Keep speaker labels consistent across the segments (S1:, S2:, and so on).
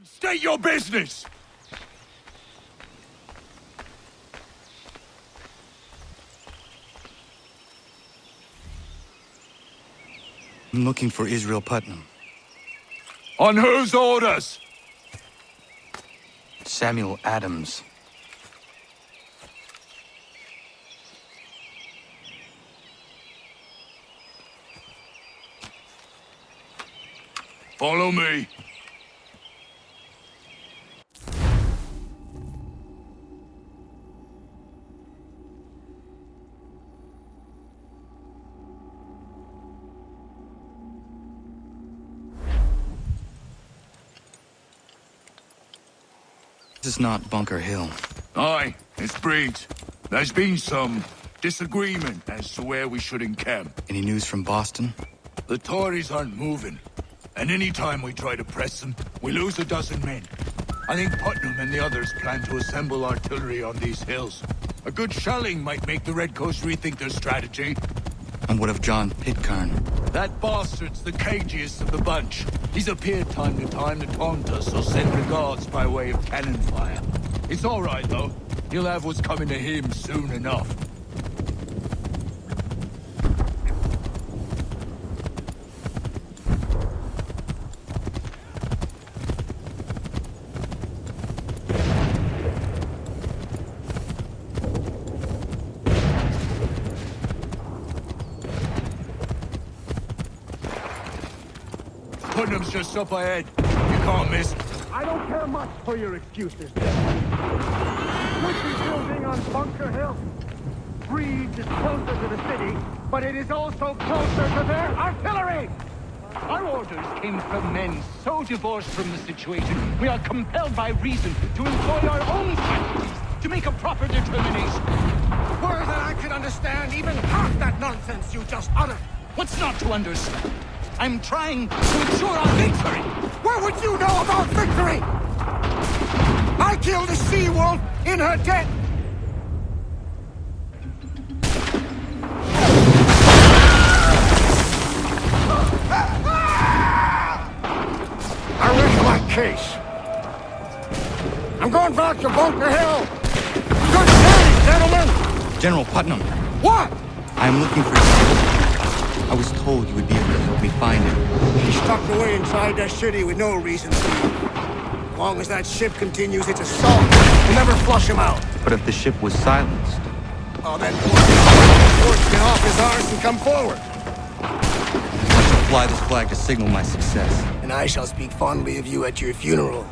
S1: State your business!
S2: I'm looking for Israel Putnam.
S1: On whose orders?
S2: Samuel Adams.
S1: Follow me.
S2: This is not Bunker Hill.
S1: Aye, it's Breeds. There's been some disagreement as to where we should encamp.
S2: Any news from Boston?
S1: The Tories aren't moving, and any time we try to press them, we lose a dozen men. I think Putnam and the others plan to assemble artillery on these hills. A good shelling might make the Redcoats rethink their strategy.
S2: And what of John Pitcairn?
S1: That bastard's the cagiest of the bunch. He's appeared time to time to taunt us or send regards by way of cannon fire. It's all right, though. He'll have what's coming to him soon enough. Putnam's just up ahead. You can't miss.
S3: I don't care much for your excuses, Which is building on Bunker Hill. Breeds is closer to the city, but it is also closer to their artillery!
S4: Our orders came from men so divorced from the situation, we are compelled by reason to employ our own faculties to make a proper determination.
S3: Were that I could understand even half that nonsense you just uttered!
S4: What's not to understand? I'm trying to ensure our victory!
S3: What would you know about victory? I killed a sea-wolf in her den! I rest my case. I'm going back to Bunker Hill. Good day, gentlemen!
S2: General Putnam!
S3: What?
S2: I am looking for you. I was told you would be able to help me find him.
S3: He's tucked away inside that city with no reason to be. As long as that ship continues its assault, we'll never flush him out.
S2: But if the ship was silenced...
S3: Oh, then Force get off his arse and come forward.
S2: I shall fly this flag to signal my success.
S3: And I shall speak fondly of you at your funeral.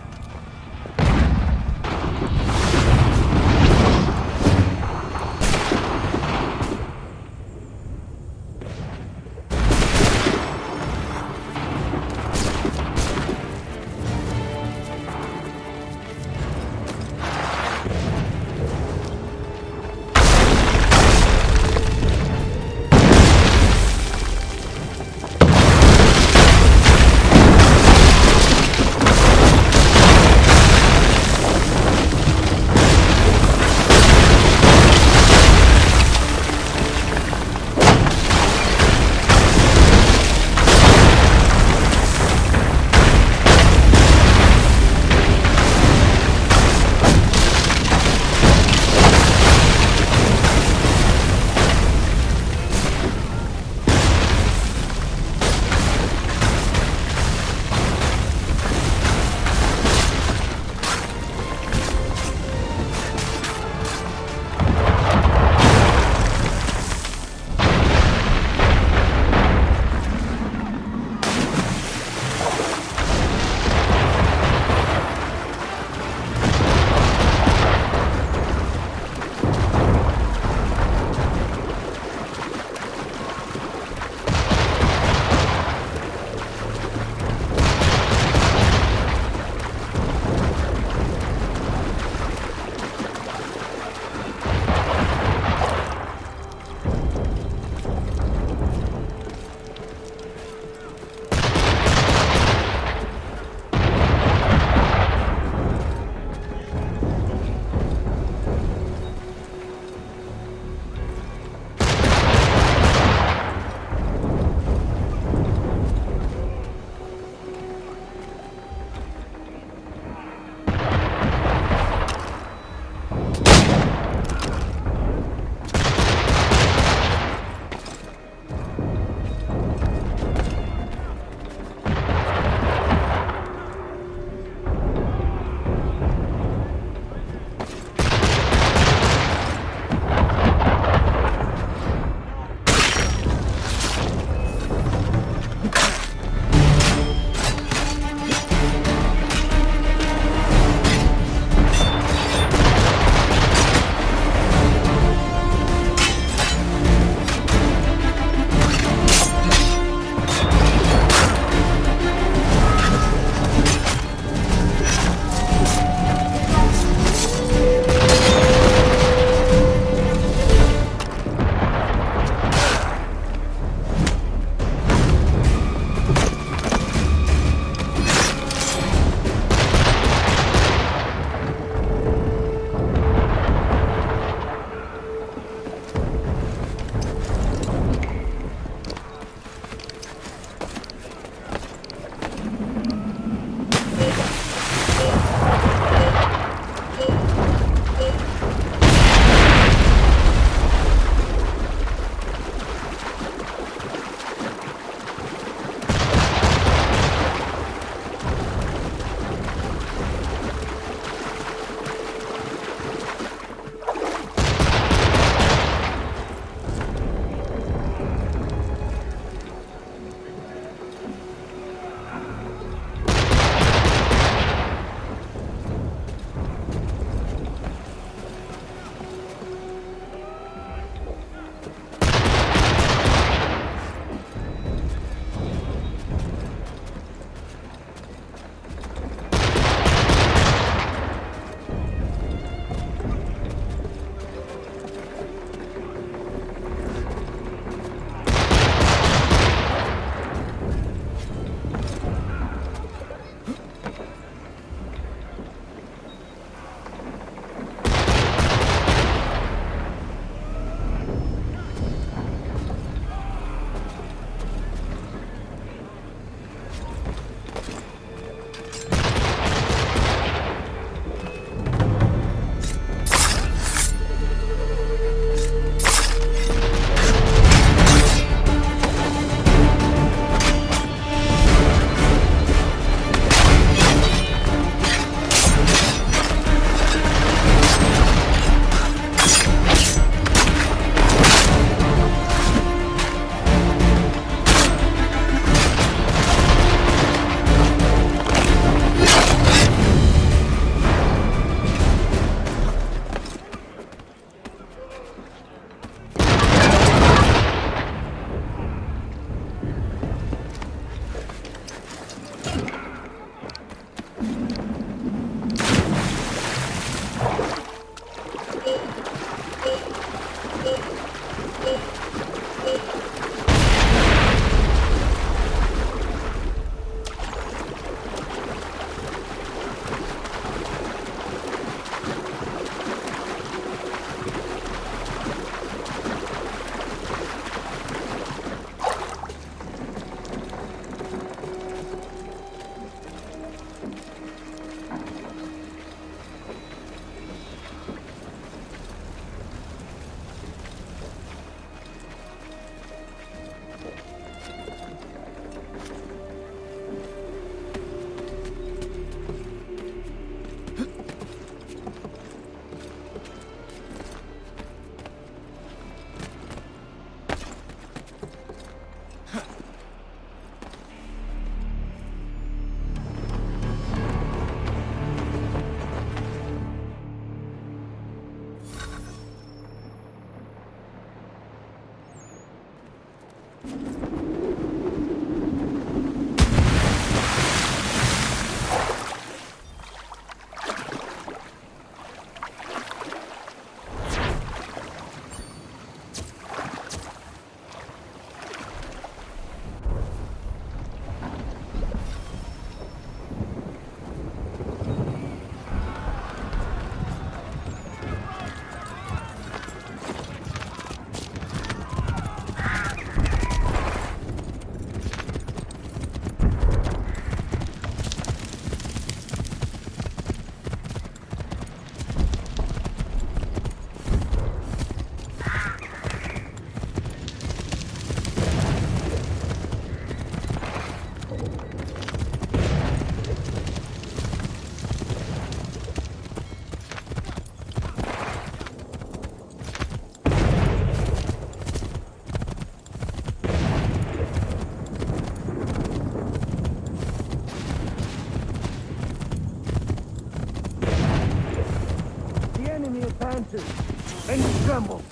S3: faces and tremble.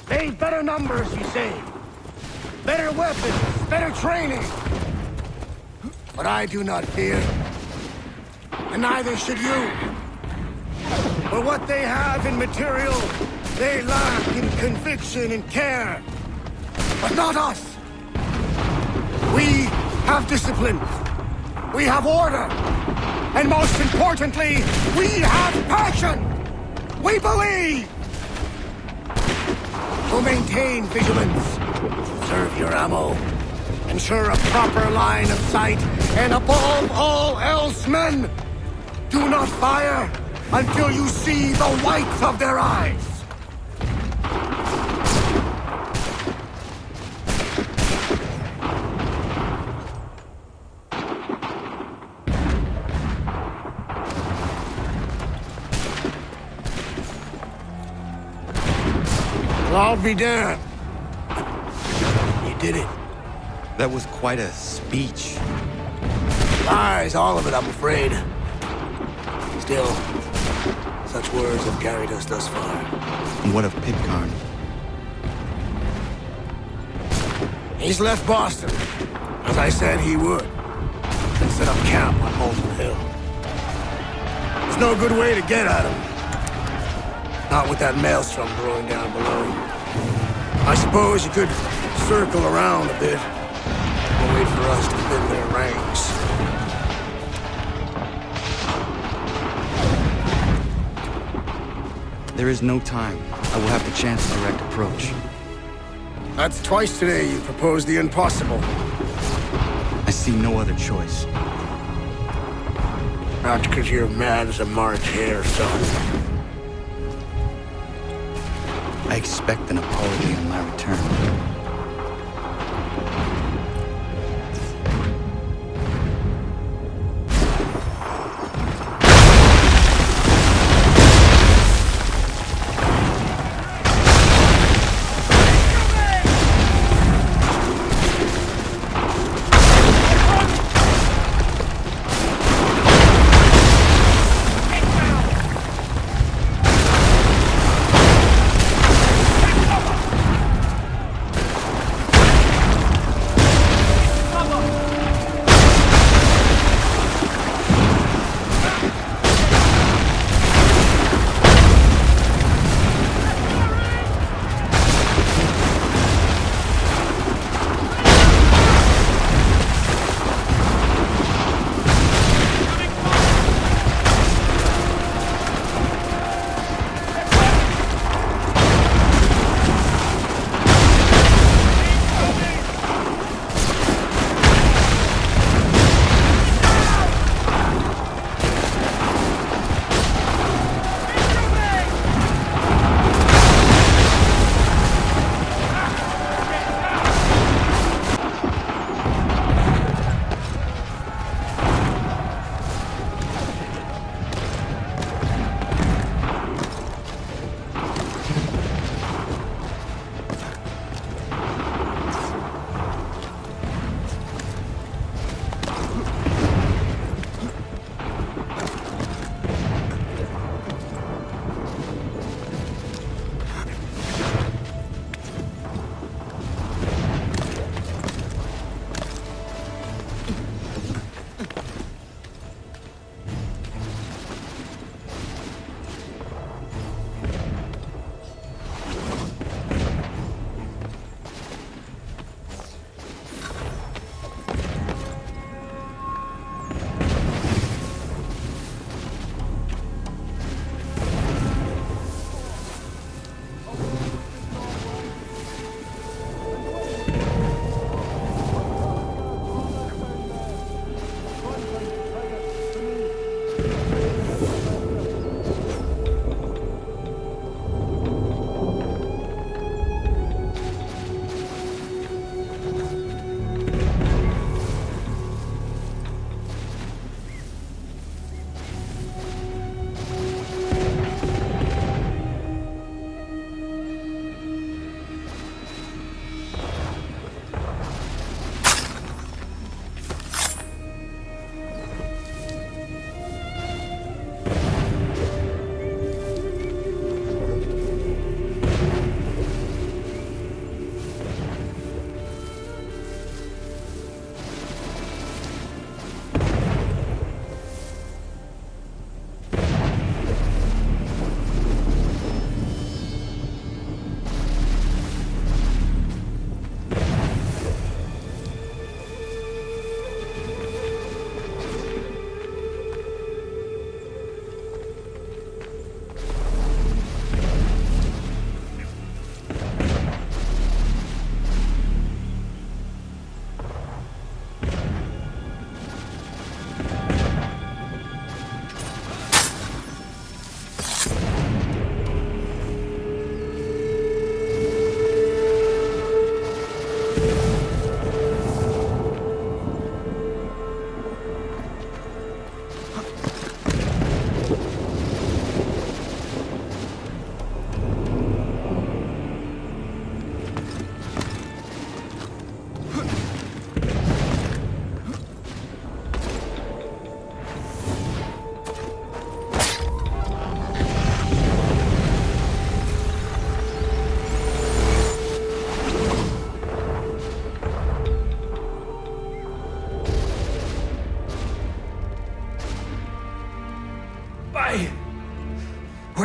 S3: They've better numbers, you say. Better weapons, better training. But I do not fear. And neither should you. For what they have in material, they lack in conviction and care. But not us. We have discipline. We have order. And most importantly, we have passion. We believe. So maintain vigilance. Conserve your ammo. Ensure a proper line of sight. And above all else, men, do not fire until you see the whites of their eyes. Well, I'll be damned. You did it.
S2: That was quite a speech.
S3: Lies, all of it, I'm afraid. Still, such words have carried us thus far.
S2: And what of Pitcairn?
S3: He's left Boston, as I said he would, and set up camp on Molten Hill. There's no good way to get at him. Not with that maelstrom brewing down below. I suppose you could circle around a bit and wait for us to thin their ranks.
S2: There is no time. I will have to chance a direct approach.
S3: That's twice today you proposed the impossible.
S2: I see no other choice.
S3: Not because you're mad as a March hare, son.
S2: I expect an apology on my return.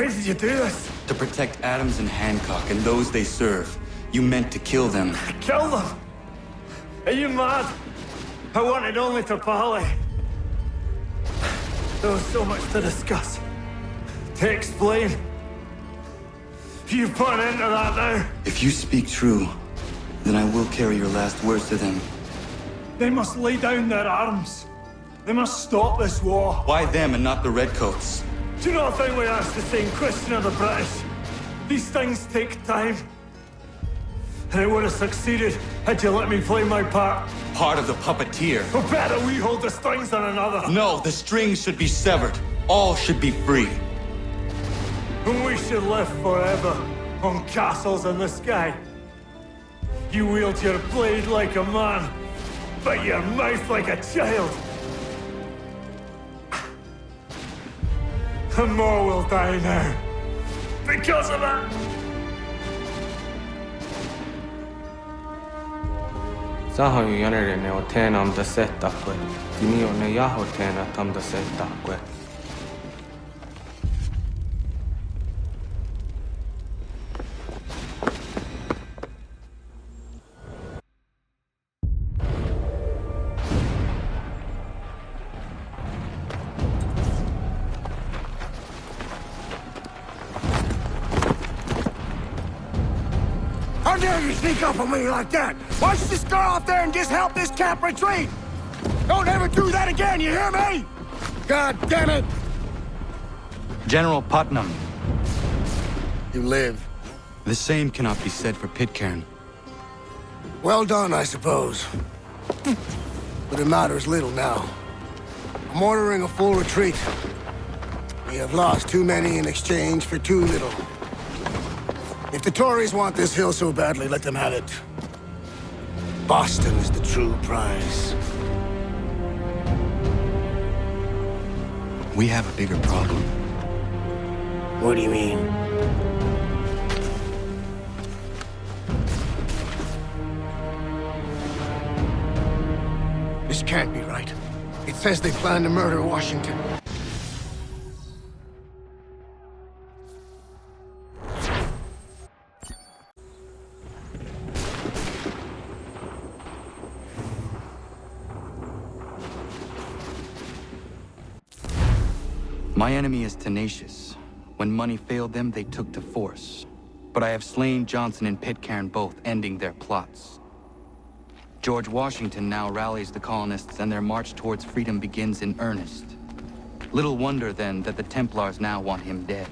S5: Why did you do this?
S2: To protect Adams and Hancock and those they serve, you meant to kill them.
S5: Kill them? Are you mad? I wanted only to parley. There was so much to discuss, to explain. You put an end to that now.
S2: If you speak true, then I will carry your last words to them.
S5: They must lay down their arms. They must stop this war.
S2: Why them and not the Redcoats?
S5: Do you not think we asked the same question of the British? These things take time. And it would have succeeded had you let me play my part.
S2: Part of the puppeteer.
S5: Or better, we hold the strings on another.
S2: No, the strings should be severed. All should be free.
S5: And we should live forever on castles in the sky. You wield your blade like a man, but your mouth like a child. And more will die now. Because of it.
S6: Saho yanere ne otena am da setta que. Dimio ne yaho tena tam da setta que.
S3: How dare you sneak up on me like that? Why don't you just go out there and just help this camp retreat? Don't ever do that again, you hear me? God damn it!
S2: General Putnam.
S3: You live.
S2: The same cannot be said for Pitcairn.
S3: Well done, I suppose. But it matters little now. I'm ordering a full retreat. We have lost too many in exchange for too little. If the Tories want this hill so badly, let them have it. Boston is the true prize.
S2: We have a bigger problem.
S3: What do you mean? This can't be right. It says they plan to murder Washington.
S2: My enemy is tenacious. When money failed them, they took to force. But I have slain Johnson and Pitcairn both, ending their plots. George Washington now rallies the colonists, and their march towards freedom begins in earnest. Little wonder, then, that the Templars now want him dead.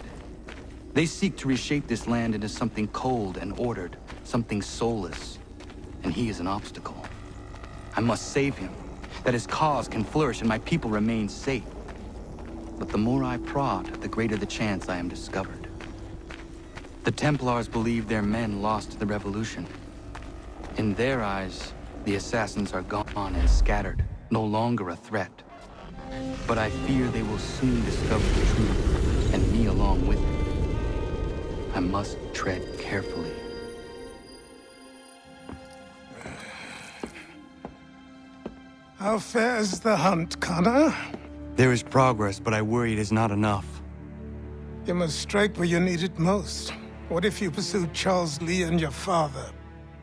S2: They seek to reshape this land into something cold and ordered, something soulless. And he is an obstacle. I must save him, that his cause can flourish and my people remain safe. But the more I prod, the greater the chance I am discovered. The Templars believe their men lost the revolution. In their eyes, the assassins are gone and scattered, no longer a threat. But I fear they will soon discover the truth, and me along with them. I must tread carefully.
S7: How fares the hunt, Connor?
S2: There is progress, but I worry it is not enough.
S7: You must strike where you need it most. What if you pursued Charles Lee and your father?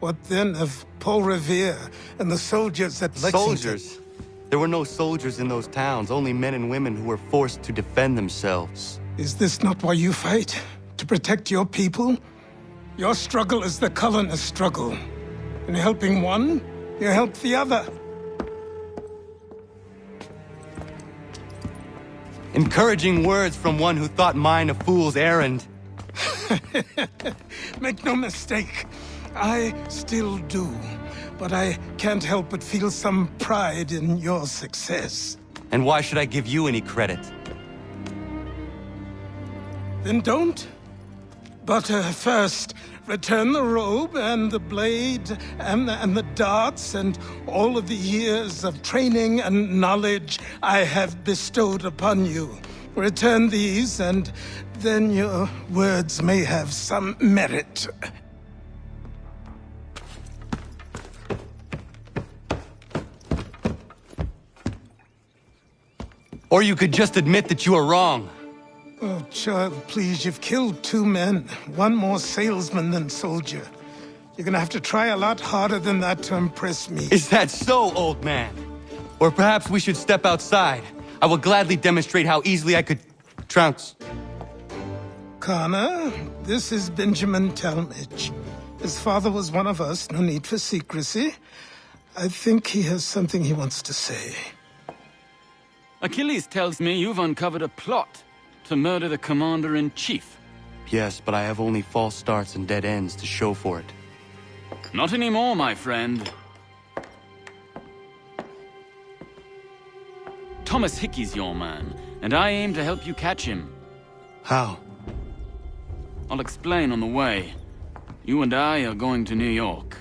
S7: What then of Paul Revere and the soldiers at Lexington?
S2: Soldiers? There were no soldiers in those towns, only men and women who were forced to defend themselves.
S7: Is this not why you fight? To protect your people? Your struggle is the colonist struggle. In helping one, you help the other.
S2: Encouraging words from one who thought mine a fool's errand.
S7: Make no mistake, I still do. But I can't help but feel some pride in your success.
S2: And why should I give you any credit?
S7: Then don't. But first, return the robe and the blade and the darts and all of the years of training and knowledge I have bestowed upon you. Return these, and then your words may have some merit.
S2: Or you could just admit that you are wrong.
S7: Oh, Sure, please, you've killed 2 men. One more salesman than soldier. You're gonna have to try a lot harder than that to impress me.
S2: Is that so, old man? Or perhaps we should step outside. I will gladly demonstrate how easily I could trounce.
S7: Connor, this is Benjamin Talmadge. His father was one of us, no need for secrecy. I think he has something he wants to say.
S8: Achilles tells me you've uncovered a plot to murder the Commander-in-Chief.
S2: Yes, but I have only false starts and dead ends to show for it.
S8: Not anymore, my friend. Thomas Hickey's your man, and I aim to help you catch him.
S2: How?
S8: I'll explain on the way. You and I are going to New York.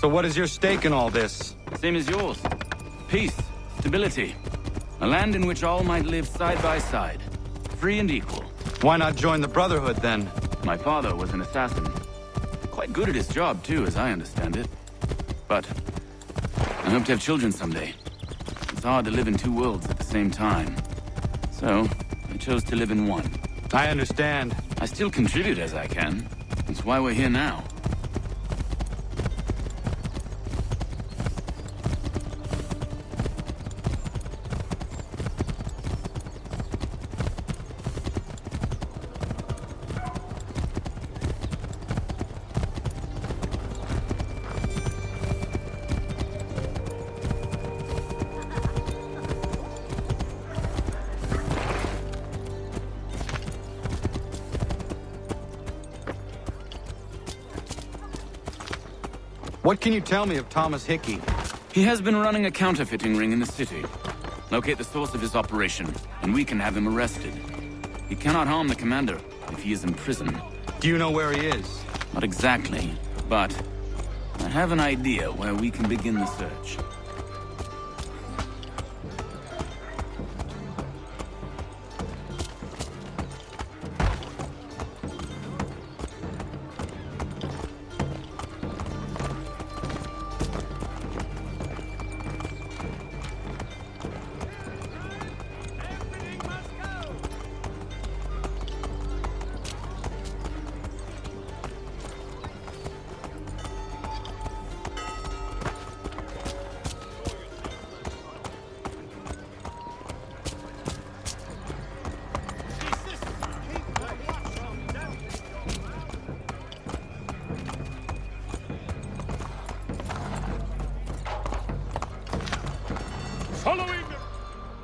S2: So what is your stake in all this?
S8: Same as yours. Peace, stability. A land in which all might live side by side. Free and equal.
S2: Why not join the Brotherhood, then?
S8: My father was an assassin. Quite good at his job, too, as I understand it. But I hope to have children someday. It's hard to live in 2 worlds at the same time. So, I chose to live in one.
S2: I understand.
S8: I still contribute as I can. That's why we're here now.
S2: What can you tell me of Thomas Hickey?
S8: He has been running a counterfeiting ring in the city. Locate the source of his operation, and we can have him arrested. He cannot harm the commander if he is in prison.
S2: Do you know where he is?
S8: Not exactly, but I have an idea where we can begin the search.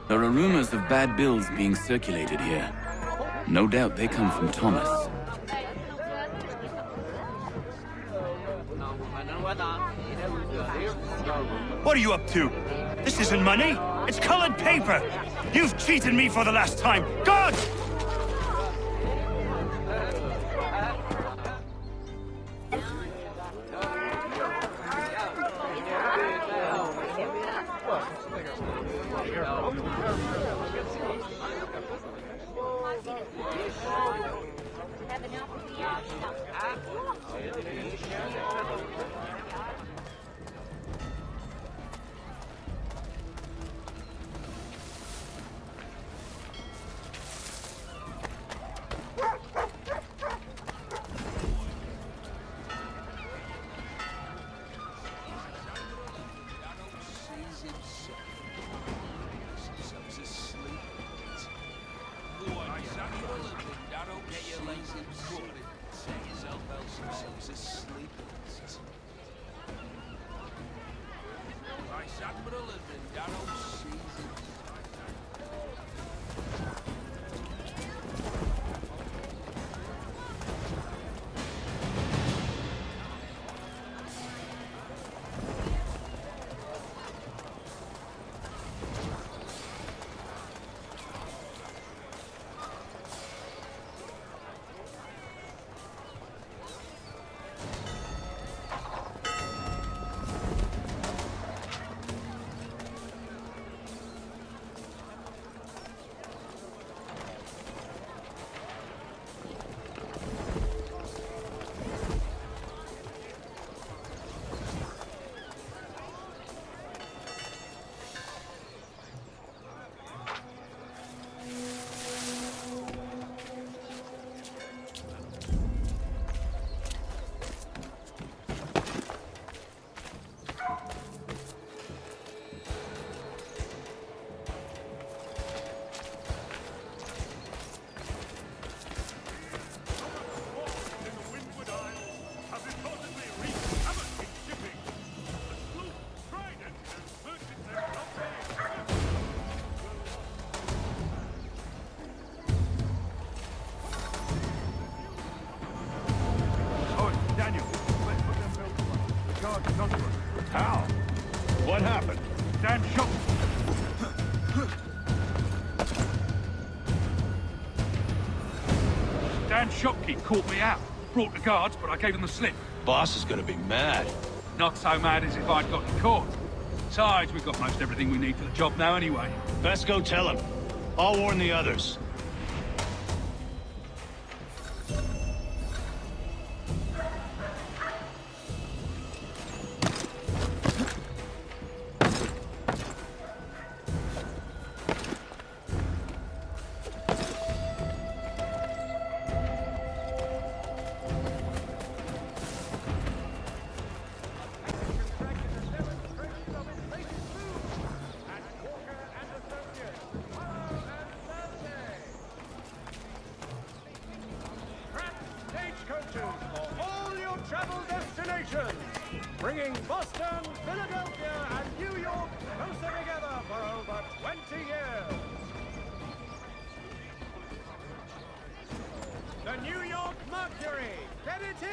S8: There are rumors of bad bills being circulated here. No doubt they come from Thomas.
S9: What are you up to? This isn't money. It's colored paper. You've cheated me for the last time. God!
S10: himself asleep. Like Samuel and Darrow, get your legs cut. Set yourself themselves asleep. Like Admiral and Darrow sees him.
S3: How? What happened? Dan shot. Dan Shopkeep caught me out. Brought the guards, but I gave them the slip.
S9: Boss is gonna be mad.
S3: Not so mad as if I'd gotten caught. Besides, we've got most everything we need for the job now anyway.
S9: Best go tell him. I'll warn the others.
S3: Bringing Boston, Philadelphia, and New York closer together for over 20 years. The New York Mercury, get it here!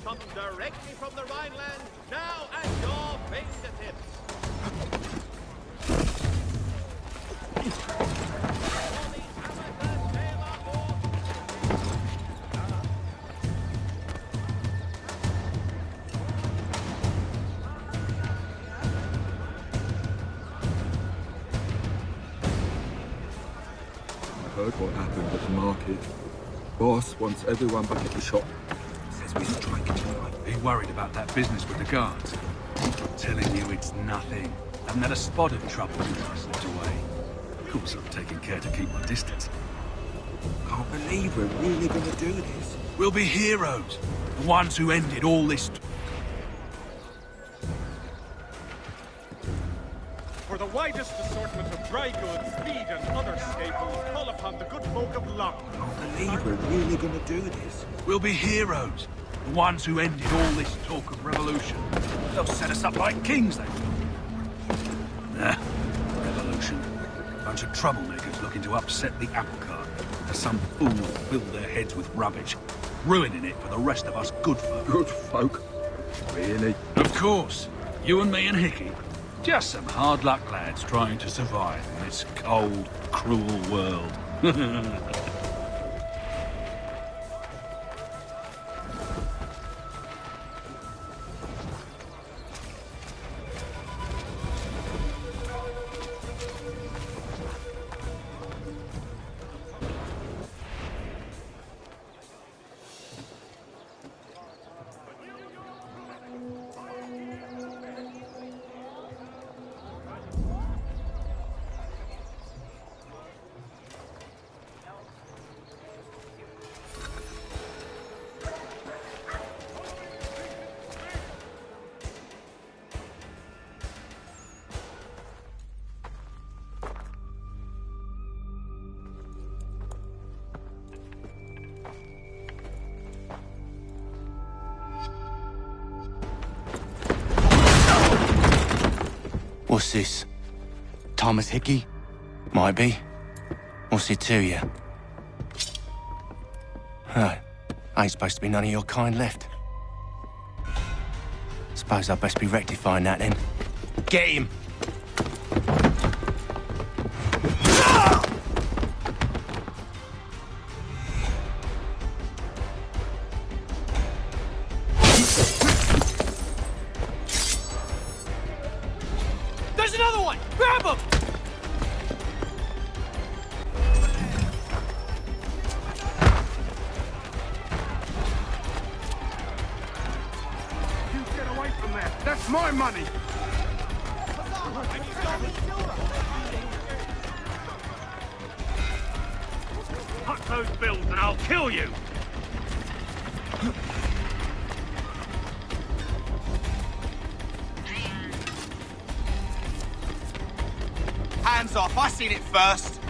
S11: Come directly from the Rhineland, now at your fingertips.
S12: I heard what happened at the market. Boss wants everyone back at the shop. Says we strike tonight.
S3: Are you worried about that business with the guards? I'm telling you, it's nothing. I haven't had a spot of trouble since I slipped away. Of course, I'm taking care to keep my distance.
S12: Can't believe we're really gonna do this.
S3: We'll be heroes. The ones who ended all this... For the widest assortment of dry goods, feed, and other staples, call upon the good folk of London.
S10: I believe we're really gonna do this. We'll be heroes. The ones who ended all this talk of revolution. They'll set us up like kings, they will. Nah, revolution. Bunch of troublemakers looking to upset the apple cart. There's some fool filled their heads with rubbish, ruining it for the rest of us good folk.
S12: Good folk? Really?
S10: Of course. You and me and Hickey. Just some hard luck lads trying to survive in this cold, cruel world.
S2: What's this? Thomas Hickey? Might be. What's it to you? Ain't supposed to be none of your kind left. Suppose I'd best be rectifying that then. Get him!
S3: There's another one! Grab him! You get away from there! That's my money!
S9: Cut those bills and I'll kill you!
S11: Hands off, I seen it first.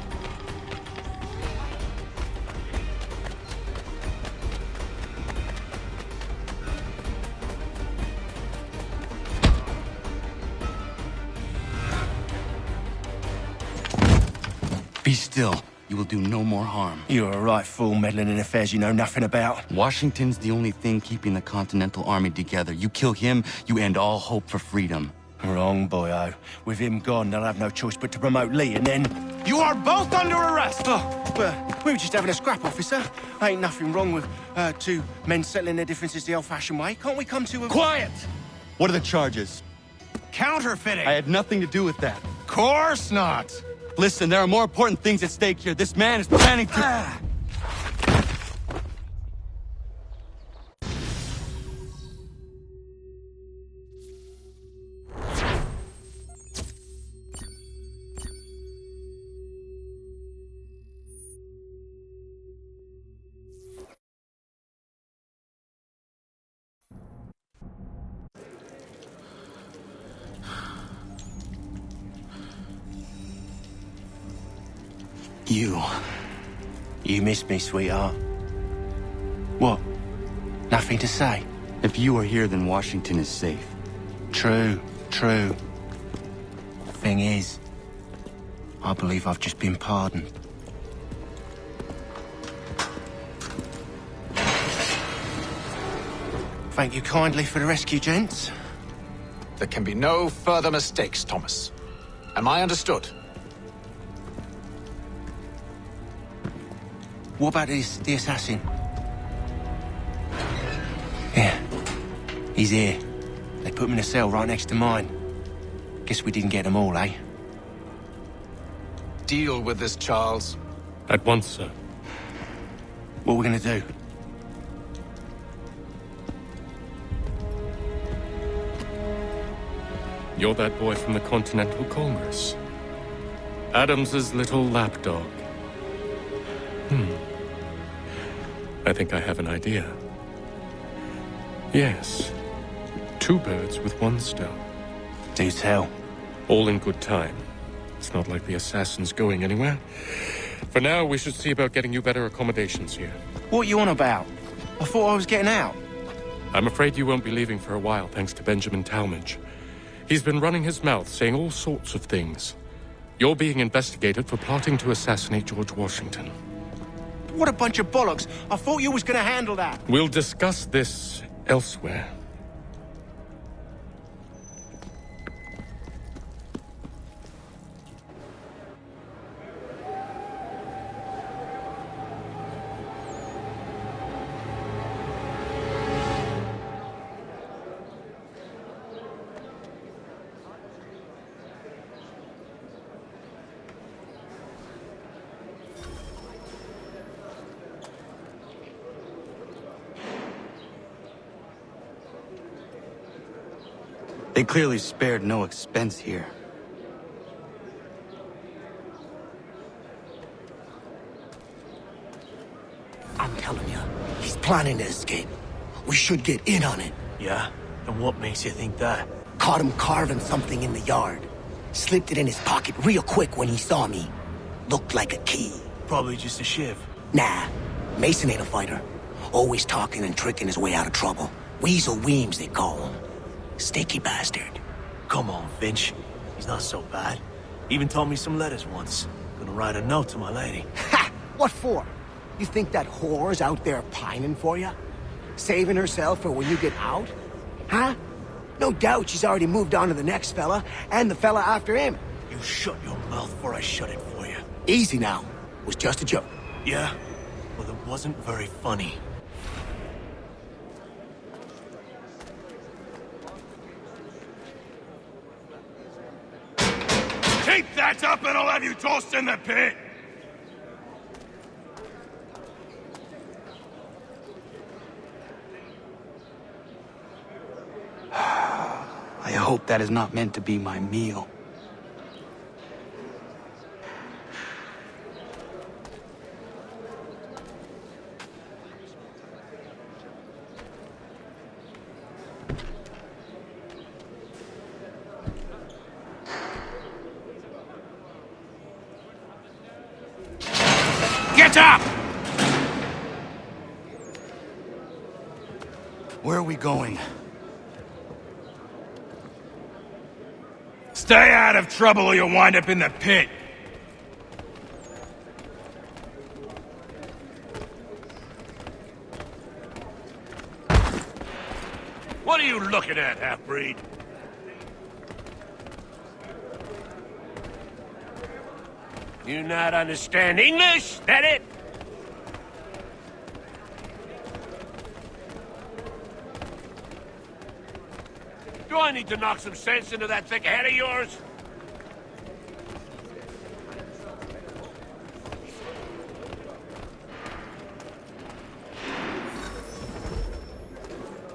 S2: Be still. You will do no more harm.
S11: You're a right fool meddling in affairs you know nothing about.
S2: Washington's the only thing keeping the Continental Army together. You kill him, you end all hope for freedom.
S11: Wrong, boyo. With him gone, they'll have no choice but to promote Lee, and then... You are both under arrest! Oh, well, we were just having a scrap, officer. Ain't nothing wrong with two men settling their differences the old-fashioned way. Can't we come to a...
S2: Quiet! What are the charges?
S11: Counterfeiting!
S2: I had nothing to do with that.
S11: Course not!
S2: Listen, there are more important things at stake here. This man is planning to...
S11: You missed me, sweetheart. What? Nothing to say?
S2: If you are here, then Washington is safe.
S11: True. Thing is, I believe I've just been pardoned. Thank you kindly for the rescue, gents.
S13: There can be no further mistakes, Thomas. Am I understood?
S11: What about the assassin? Yeah, he's here. They put him in a cell right next to mine. Guess we didn't get them all, eh?
S13: Deal with this, Charles.
S14: At once, sir.
S11: What are we gonna do?
S14: You're that boy from the Continental Congress. Adams's little lapdog. I think I have an idea. Yes. 2 birds with 1 stone.
S11: Do tell.
S14: All in good time. It's not like the assassin's going anywhere. For now, we should see about getting you better accommodations here.
S11: What you on about? I thought I was getting out.
S14: I'm afraid you won't be leaving for a while, thanks to Benjamin Talmadge. He's been running his mouth, saying all sorts of things. You're being investigated for plotting to assassinate George Washington.
S11: What a bunch of bollocks. I thought you was gonna handle that.
S14: We'll discuss this elsewhere.
S2: They clearly spared no expense here.
S15: I'm telling you, he's planning to escape. We should get in on it.
S11: Yeah? And what makes you think that?
S15: Caught him carving something in the yard. Slipped it in his pocket real quick when he saw me. Looked like a key.
S11: Probably just a shiv.
S15: Nah, Mason ain't a fighter. Always talking and tricking his way out of trouble. Weasel Weems, they call him. Sneaky bastard.
S11: Come on, Finch. He's not so bad. Even taught me some letters once. Gonna write a note to my lady.
S15: Ha! What for? You think that whore's out there pining for you? Saving herself for when you get out? Huh? No doubt she's already moved on to the next fella, and the fella after him.
S11: You shut your mouth before I shut it for you.
S15: Easy now. It was just a joke.
S11: Yeah? Well, it wasn't very funny.
S9: Keep that up and I'll have you tossed in the pit!
S2: I hope that is not meant to be my meal.
S9: Get up!
S2: Where are we going?
S9: Stay out of trouble or you'll wind up in the pit. What are you looking at, half-breed?
S11: You not understand English? That it?
S9: Do I need to knock some sense into that thick head of yours?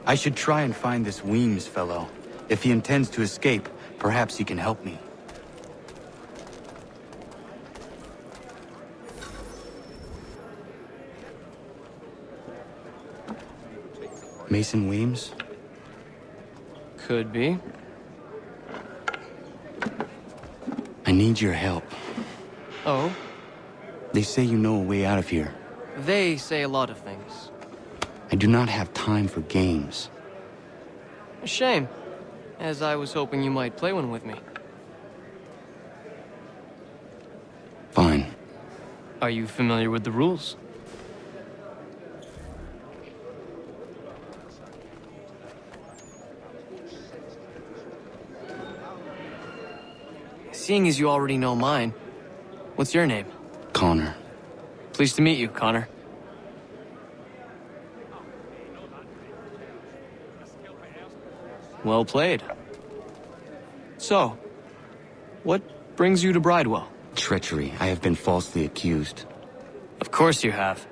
S2: I should try and find this Weems fellow. If he intends to escape, perhaps he can help me. Mason Weems?
S16: Could be.
S2: I need your help.
S16: Oh?
S2: They say you know a way out of here.
S16: They say a lot of things.
S2: I do not have time for games.
S16: A shame, as I was hoping you might play one with me.
S2: Fine.
S16: Are you familiar with the rules? Seeing as you already know mine, what's your name?
S2: Connor.
S16: Pleased to meet you, Connor. Well played. So, what brings you to Bridewell?
S2: Treachery. I have been falsely accused.
S16: Of course you have.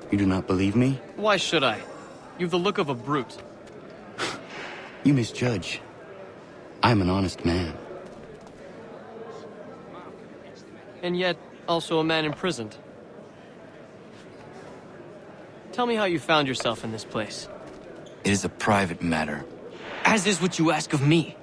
S2: You do not believe me?
S16: Why should I? You've the look of a brute.
S2: You misjudge. I'm an honest man.
S16: And yet, also a man imprisoned. Tell me how you found yourself in this place.
S2: It is a private matter.
S16: As is what you ask of me.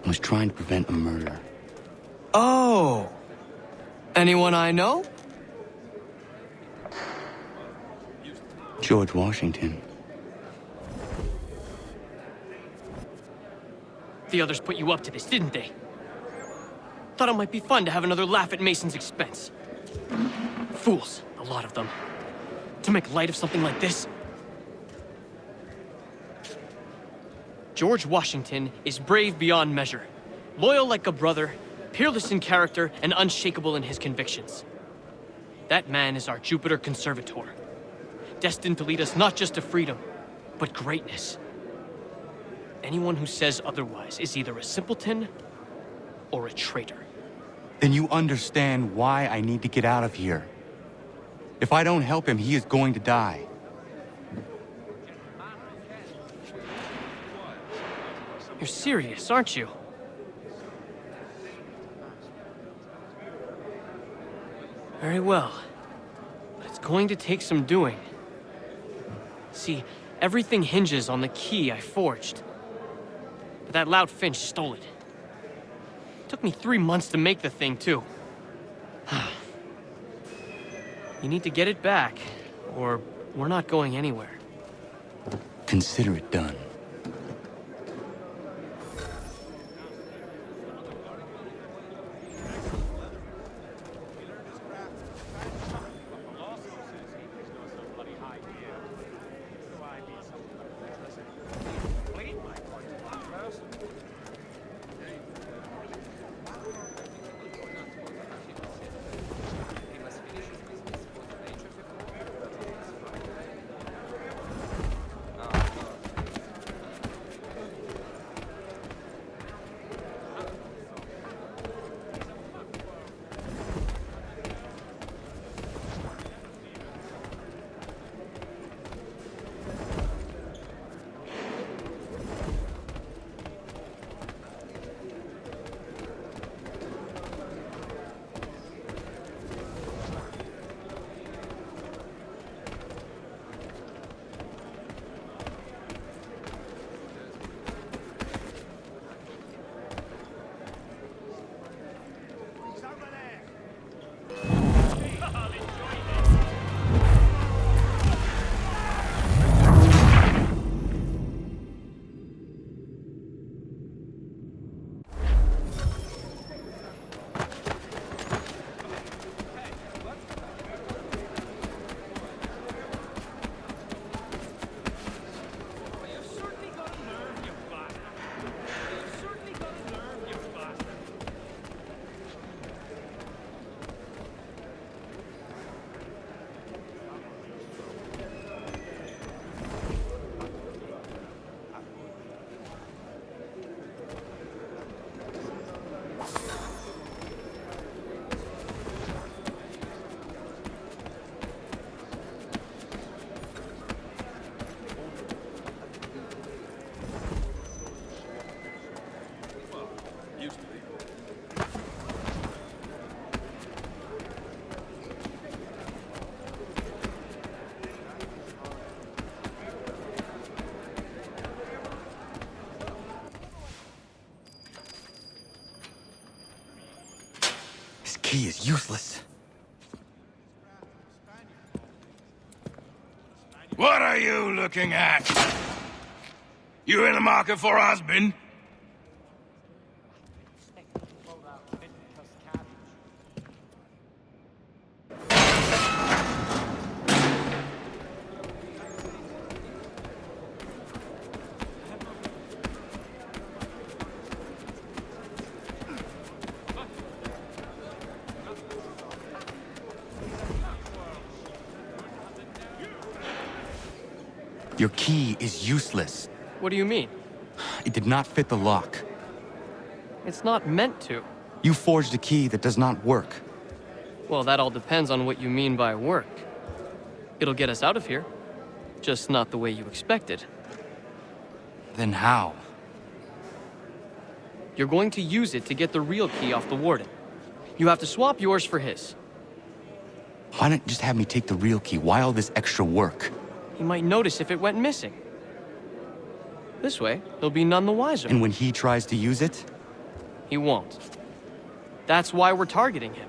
S2: I was trying to prevent a murder.
S16: Oh! Anyone I know?
S2: George Washington.
S17: The others put you up to this, didn't they? Thought it might be fun to have another laugh at Mason's expense. Fools, a lot of them. To make light of something like this. George Washington is brave beyond measure, loyal like a brother, peerless in character, and unshakable in his convictions. That man is our Jupiter Conservator, destined to lead us not just to freedom, but greatness. Anyone who says otherwise is either a simpleton or a traitor.
S2: Then you understand why I need to get out of here. If I don't help him, he is going to die.
S17: You're serious, aren't you? Very well. But it's going to take some doing. See, everything hinges on the key I forged. But that loud Finch stole it. Took me 3 months to make the thing, too. You need to get it back, or we're not going anywhere.
S2: Consider it done. Key is useless.
S9: What are you looking at? You in the market for a husband?
S2: Your key is useless.
S17: What do you mean?
S2: It did not fit the lock.
S17: It's not meant to.
S2: You forged a key that does not work.
S17: Well, that all depends on what you mean by work. It'll get us out of here. Just not the way you expected.
S2: Then how?
S17: You're going to use it to get the real key off the warden. You have to swap yours for his.
S2: Why not just have me take the real key? Why all this extra work?
S17: He might notice if it went missing. This way, he'll be none the wiser.
S2: And when he tries to use it?
S17: He won't. That's why we're targeting him.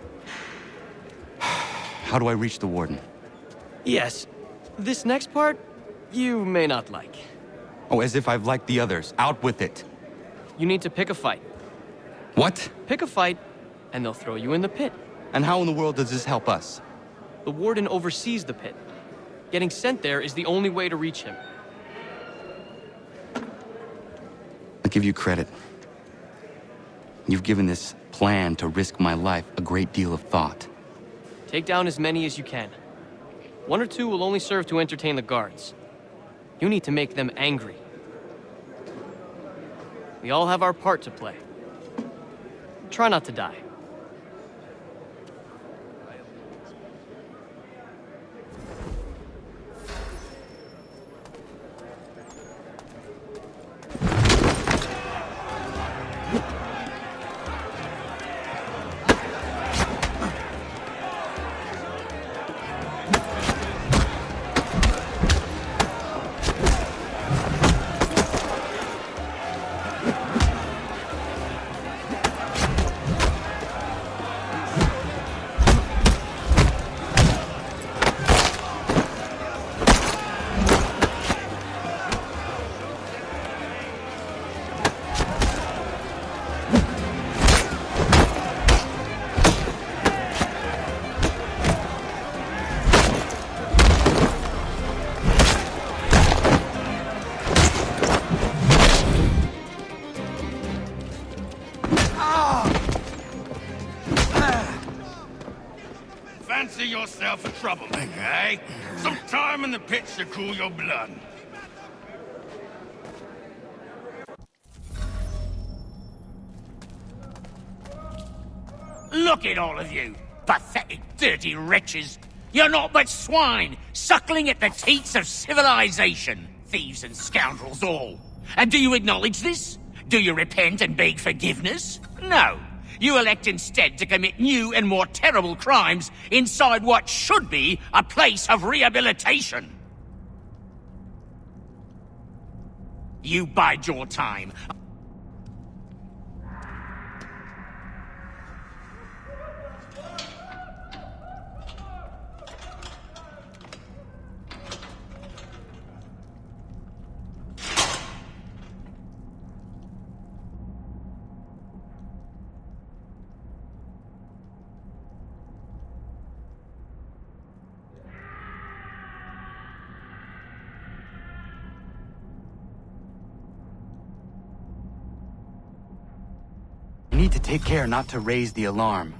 S2: How do I reach the Warden?
S17: Yes, this next part, you may not like.
S2: Oh, as if I've liked the others. Out with it.
S17: You need to pick a fight.
S2: What?
S17: Pick a fight, and they'll throw you in the pit.
S2: And how in the world does this help us?
S17: The Warden oversees the pit. Getting sent there is the only way to reach him.
S2: I give you credit. You've given this plan to risk my life a great deal of thought.
S17: Take down as many as you can. 1 or 2 will only serve to entertain the guards. You need to make them angry. We all have our part to play. Try not to die.
S18: Fancy yourself a troublemaker, eh? Some time in the pits to cool your blood.
S19: Look at all of you, pathetic, dirty wretches. You're not but swine, suckling at the teats of civilization. Thieves and scoundrels all. And do you acknowledge this? Do you repent and beg forgiveness? No. You elect instead to commit new and more terrible crimes inside what should be a place of rehabilitation. You bide your time.
S2: I need to take care not to raise the alarm.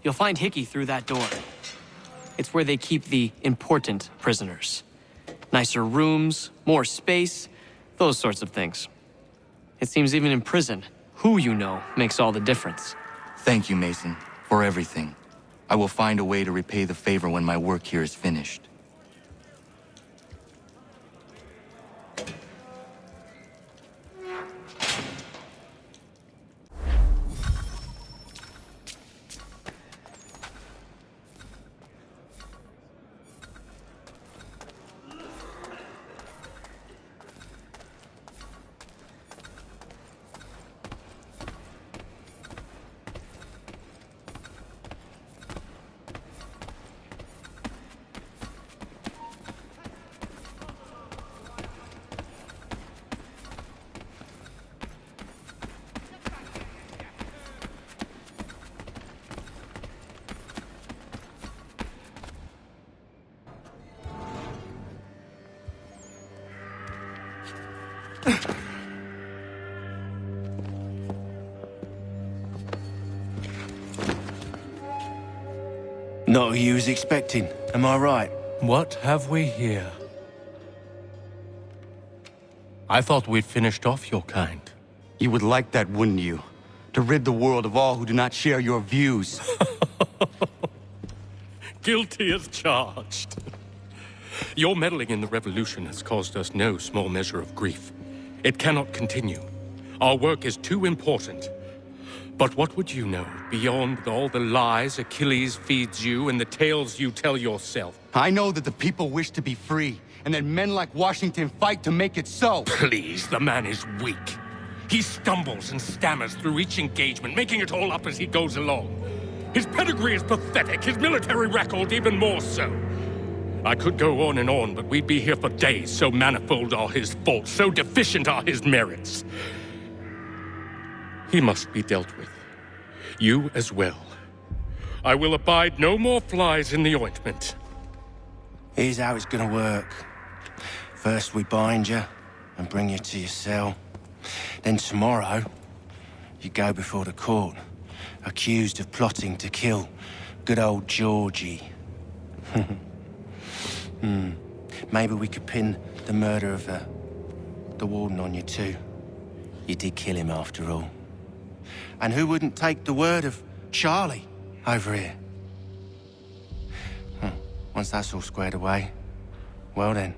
S17: You'll find Hickey through that door. It's where they keep the important prisoners. Nicer rooms, more space, those sorts of things. It seems even in prison, who you know makes all the difference.
S2: Thank you, Mason, for everything. I will find a way to repay the favor when my work here is finished.
S11: Not who you was expecting, am I right?
S20: What have we here? I thought we'd finished off your kind.
S2: You would like that, wouldn't you? To rid the world of all who do not share your views.
S14: Guilty as charged. Your meddling in the revolution has caused us no small measure of grief. It cannot continue. Our work is too important. But what would you know beyond all the lies Achilles feeds you and the tales you tell yourself?
S2: I know that the people wish to be free, and that men like Washington fight to make it so.
S14: Please, the man is weak. He stumbles and stammers through each engagement, making it all up as he goes along. His pedigree is pathetic, his military record even more so. I could go on, but we'd be here for days, so manifold are his faults, so deficient are his merits. He must be dealt with. You as well. I will abide no more flies in the ointment.
S11: Here's how it's gonna work. First we bind you and bring you to your cell. Then tomorrow, you go before the court, accused of plotting to kill good old Georgie. Maybe we could pin the murder of the warden on you too. You did kill him after all. And who wouldn't take the word of Charlie over here? Once that's all squared away, well then.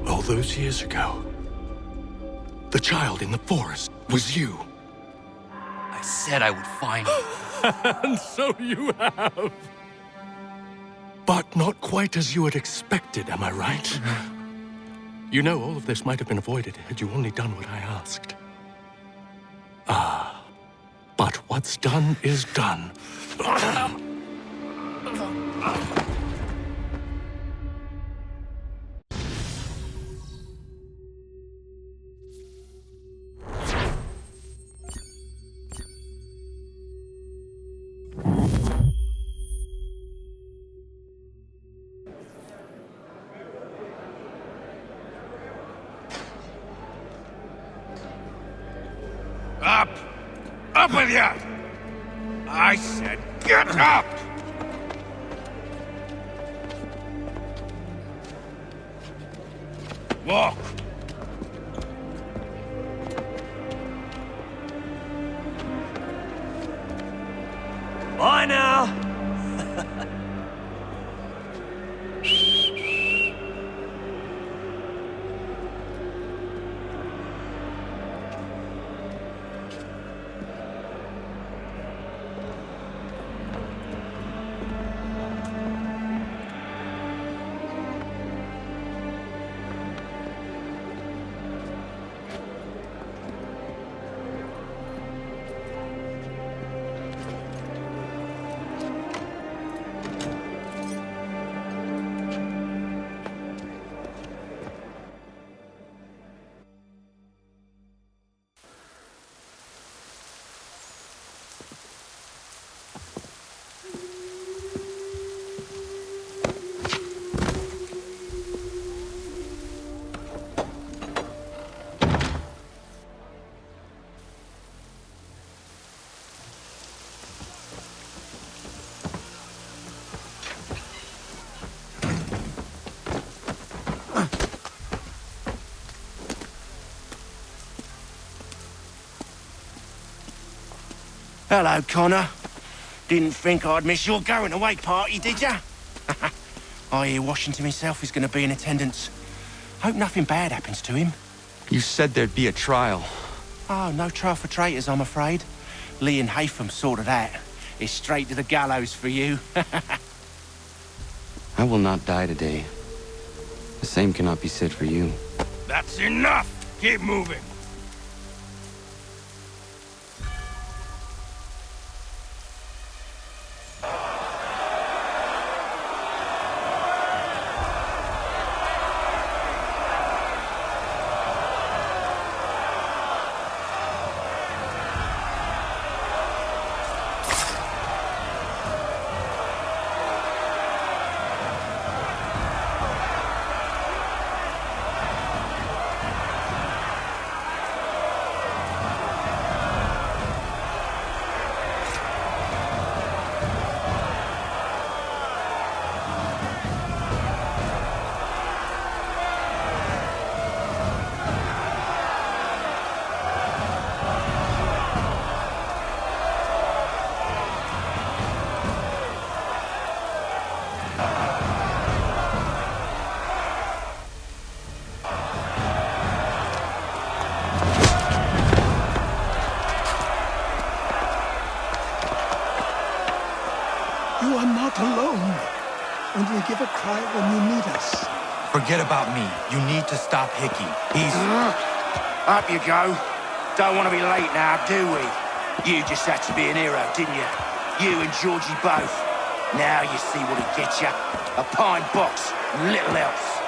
S20: All those years ago, the child in the forest was you.
S2: I said I would find you.
S14: And so you have.
S20: But not quite as you had expected, am I right?
S14: You know, all of this might have been avoided had you only done what I asked.
S20: Ah, but what's done is done.
S18: Up! Up with you! I said get up! Walk!
S5: Bye now!
S11: Hello, Connor. Didn't think I'd miss your going-away party, did ya? I hear Washington himself is going to be in attendance. Hope nothing bad happens to him.
S2: You said there'd be a trial.
S11: Oh, no trial for traitors, I'm afraid. Lee and Haytham sorted that. It's straight to the gallows for you.
S2: I will not die today. The same cannot be said for you.
S18: That's enough! Keep moving!
S7: You are not alone. Only give a cry when you need us.
S2: Forget about me. You need to stop Hickey. He's...
S11: Up you go. Don't want to be late now, do we? You just had to be an hero, didn't you? You and Georgie both. Now you see what it gets you. A pine box, and little else.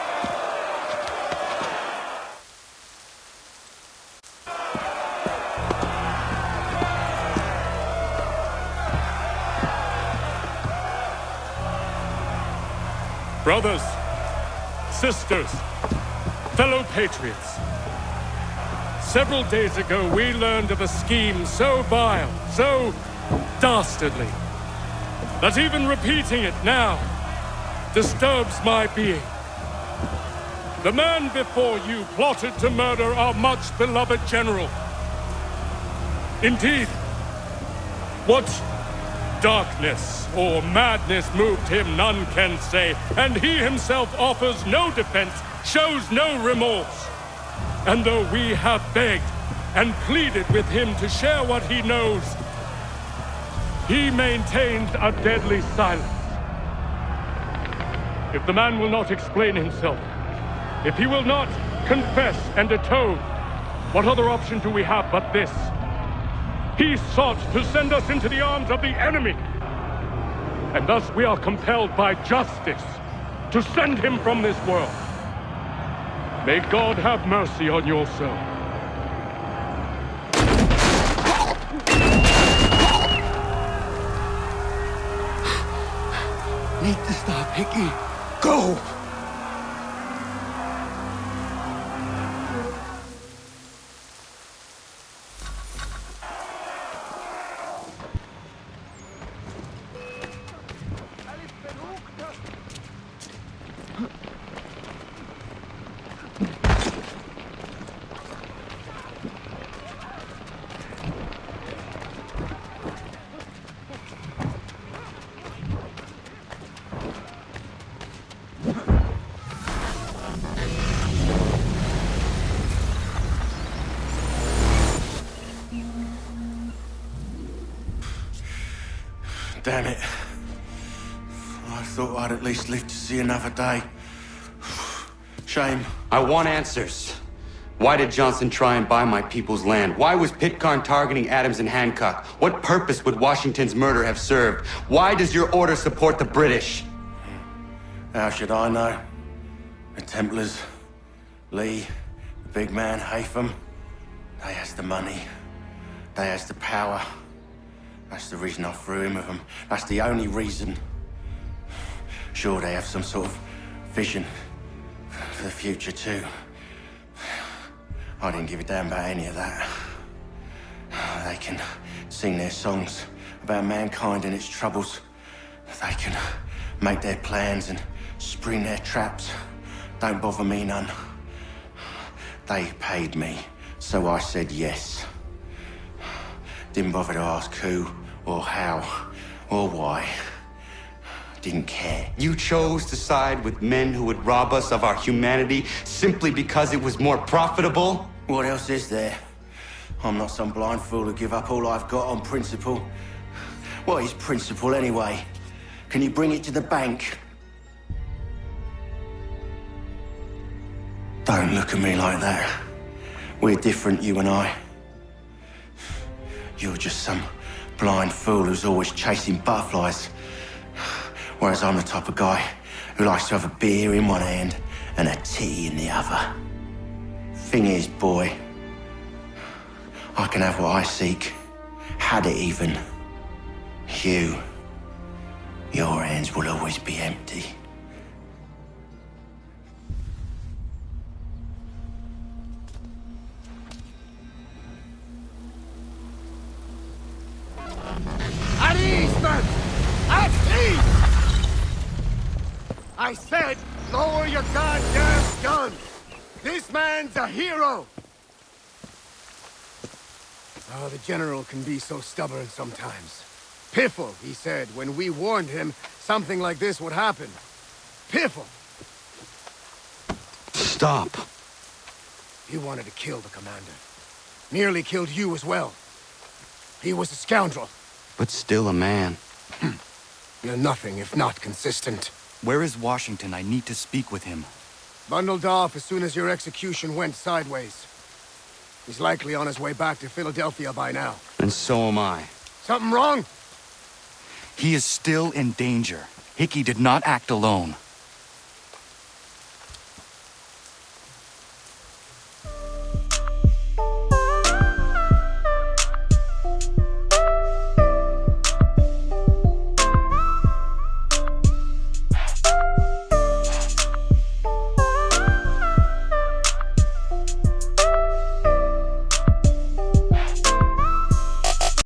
S14: Brothers, sisters, fellow patriots. Several days ago, we learned of a scheme so vile, so dastardly, that even repeating it now disturbs my being. The man before you plotted to murder our much-beloved general. Indeed, what darkness or madness moved him, none can say, and he himself offers no defense, shows no remorse. And though we have begged and pleaded with him to share what he knows, he maintains a deadly silence. If the man will not explain himself, if he will not confess and atone, what other option do we have but this? He sought to send us into the arms of the enemy, and thus we are compelled by justice to send him from this world. May God have mercy on your soul.
S15: Need to stop, Hickey. Go!
S11: Damn it. I thought I'd at least live to see another day. Shame.
S2: I want answers. Why did Johnson try and buy my people's land? Why was Pitcairn targeting Adams and Hancock? What purpose would Washington's murder have served? Why does your order support the British?
S11: How should I know? The Templars, Lee, the big man, Haytham, they has the money. They has the power. That's the reason I threw in with them. That's the only reason. Sure, they have some sort of vision for the future, too. I didn't give a damn about any of that. They can sing their songs about mankind and its troubles. They can make their plans and spring their traps. Don't bother me none. They paid me, so I said yes. Didn't bother to ask who, or how, or why. Didn't care.
S2: You chose to side with men who would rob us of our humanity simply because it was more profitable?
S11: What else is there? I'm not some blind fool who give up all I've got on principle. What is principle anyway? Can you bring it to the bank? Don't look at me like that. We're different, you and I. You're just some blind fool who's always chasing butterflies. Whereas I'm the type of guy who likes to have a beer in one hand and a tea in the other. Thing is, boy, I can have what I seek. Had it even. Your hands will always be empty.
S3: At ease, men! At ease! I said, lower your goddamn guns! This man's a hero! Oh, the General can be so stubborn sometimes. Piffle, he said, when we warned him something like this would happen. Piffle!
S2: Stop.
S3: He wanted to kill the commander. Nearly killed you as well. He was a scoundrel.
S2: But still a man.
S15: You're nothing if not consistent.
S2: Where is Washington? I need to speak with him.
S15: Bundled off as soon as your execution went sideways. He's likely on his way back to Philadelphia by now.
S2: And so am I.
S15: Something wrong?
S2: He is still in danger. Hickey did not act alone.